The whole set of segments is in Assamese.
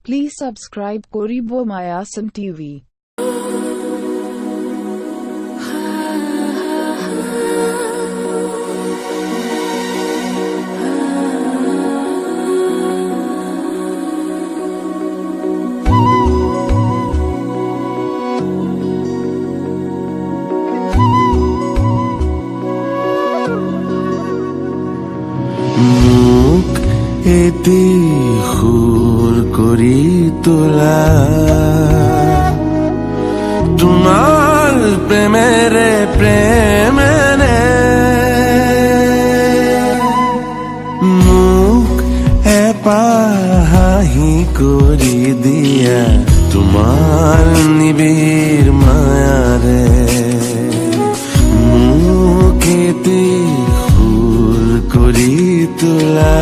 Please subscribe Koribo Mayasam TV. মুখ এটি সুৰ কৰি তোলা তোমাৰ প্ৰেমেৰে প্ৰেমেৰে মোক এপাহ হাঁহি কৰি দিয়া তোমাৰ নিবিড় মায়াৰে মোক এটি কৰি তোলা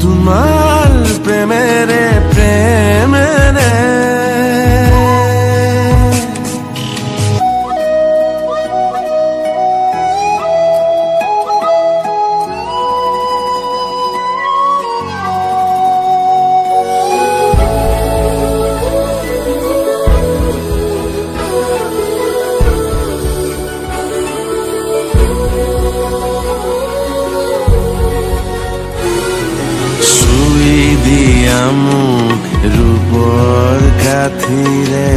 তোমাৰ প্ৰেমেৰে প্ৰেমেৰে মোক ৰূপৰ কাঠিৰে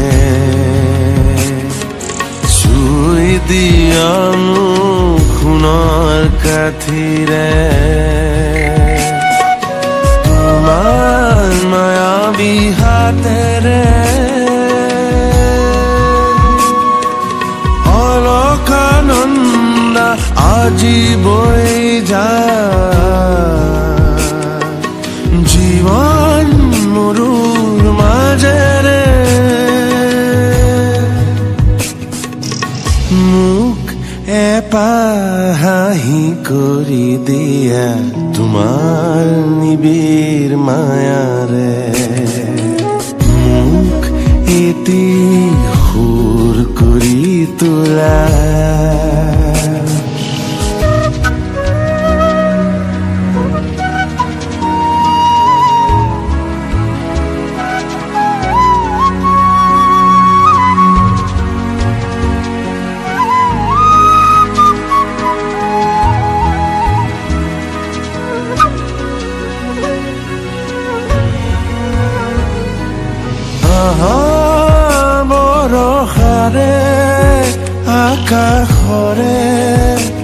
চুই দিয়া মোক সোণৰ কাঠিৰে তোমাৰ মায়াবী হাতেৰে অলকানন্দা আজি বৈ জীৱন মৰুৰ মাজেৰে মোক এপাহ হাঁহি কৰি দিয়া তোমাৰ নিবিড় মায়াৰে মোক এটি সুৰ কৰি তোলা বৰষাৰে আকাশৰে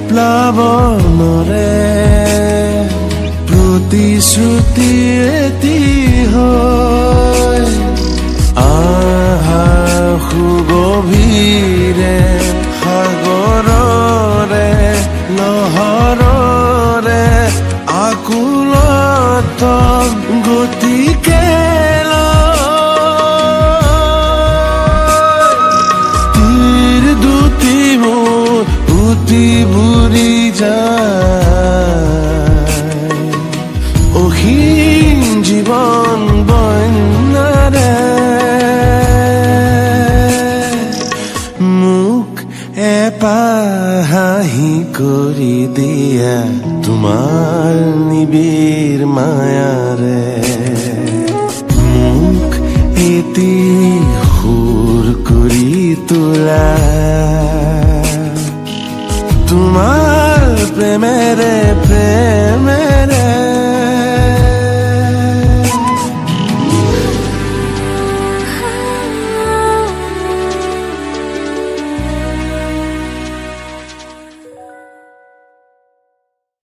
প্লাৱনৰে প্ৰতিশ্ৰুতি এটি হয় আহা সুগভীৰে সাগৰৰে লহৰৰে আকুলত গতিকে বুৰি যায় অসীম জীৱন বন্যাৰে মোক এপাহ হাঁহি কৰি দিয়া তোমাৰ নিবিড় মায়াৰে মোক এটি সুৰ কৰি তোলা তোমাৰ প্ৰেমেৰে প্ৰেমেৰে